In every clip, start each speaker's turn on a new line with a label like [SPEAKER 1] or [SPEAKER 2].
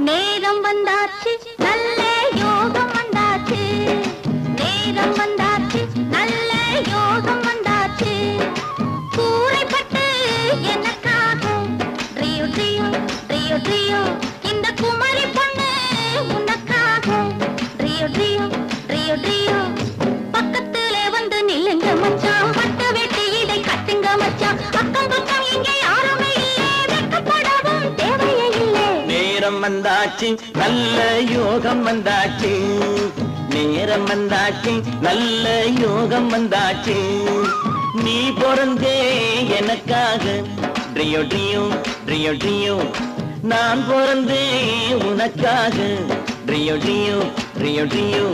[SPEAKER 1] நேரம் வந்தாச்சு நல்ல யோகம் வந்தாச்சு நேரம் வந்தாச்சு நல்ல யோகம் வந்தாச்சு கூரைப்பட்டு எனக்காக ட்ரியோ ட்ரியோ ட்ரியோ ட்ரியோ இந்த குமரி பொண்ணு உனக்காக ட்ரியோ ட்ரியோ ட்ரியோ ட்ரியோ பக்கத்திலே வந்து நில்லுங்க மச்சான் பட்ட வெட்டி இதை கட்டுங்க மச்சான் அக்கம் பக்கம் இங்கே யாருமே இல்லை வெட்கப்படவும் தேவையே இல்லை
[SPEAKER 2] நேரம் வந்தாச்சு நல்ல யோகம் வந்தாச்சு நேரம் வந்தாச்சு நல்ல யோகம் வந்தாச்சு நீ பிறந்தே எனக்காக ட்ரியோ ட்ரியோ ட்ரியோ ட்ரியோ நான் பிறந்தே உனக்காக ட்ரியோ ட்ரியோ ட்ரியோ ட்ரியோ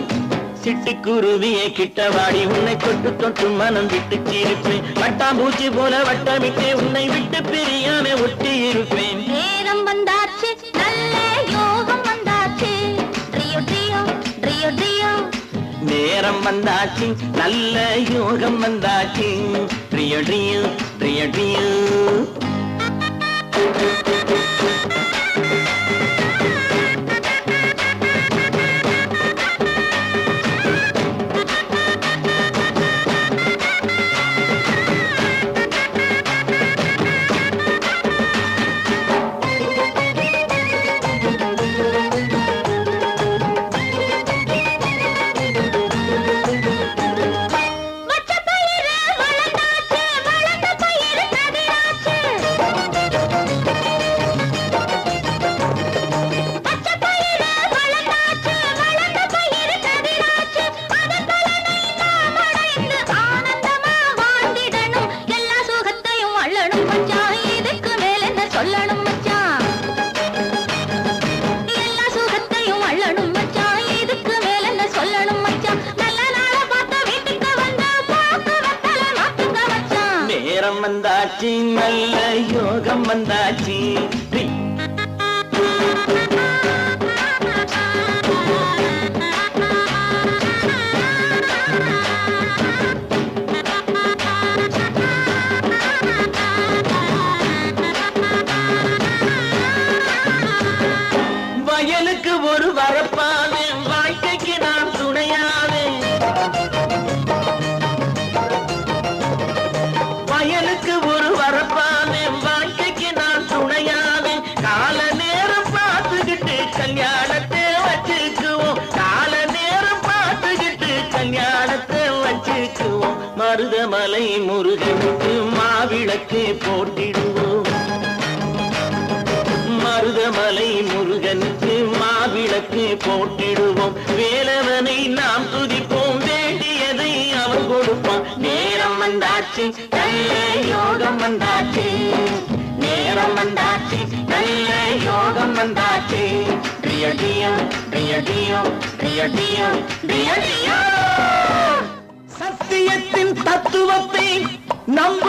[SPEAKER 2] சிட்டுக்குருவியை கிட்டவாடி உன்னை தொட்டு தொட்டு மனம் விட்டு சிரிப்பேன் வட்டாம்பூச்சி போல வட்டமிட்டே உன்னை விட்டு பிரியாம ஒட்டி இருப்பேன்
[SPEAKER 1] நேரம் வந்தாச்சு நல்ல யோகம் வந்தாச்சு ட்ரியோ ட்ரியோ ட்ரியோ ட்ரியோ
[SPEAKER 2] நேரம் வந்தாச்சு நல்ல யோகம் வந்தாச்சு ட்ரியோ ட்ரியோ ட்ரியோ ட்ரியோ நேரம் வந்தாச்சு நல்ல யோகம் வந்தாச்சு வயலுக்கு ஒரு வரப்பாவே வாழ்க்கைக்கு நான் துணையாவே வயலுக்கு ஒரு வரப்பாவே வாழ்க்கைக்கு நான் துணையாவே கால நேரம் பார்த்துக்கிட்டு கல்யாணத்தை வச்சுக்குவோம் கால நேரம் பார்த்துக்கிட்டு கல்யாணத்தை வச்சுக்குவோம் மருதமலை முருகனுக்கு மாவிளக்கு போட்டிடுவோம் மருதமலை முருகனுக்கு மாவிளக்கு போட்டிடுவோம் வேலவனை நாம் துதிப்போம் வேண்டியதை அவன் கொடுப்பான் நேரம் வந்தாச்சு நல்ல யோகம் வந்தாச்சு நேரம் வந்தாச்சு நல்ல யோகம் வந்தாச்சு ட்ரியோ ட்ரியோ ட்ரியோ ட்ரியோ ட்ரியோ ட்ரியோ ட்ரியோ ட்ரியோ சத்தியத்தின் தத்துவத்தை நம்ப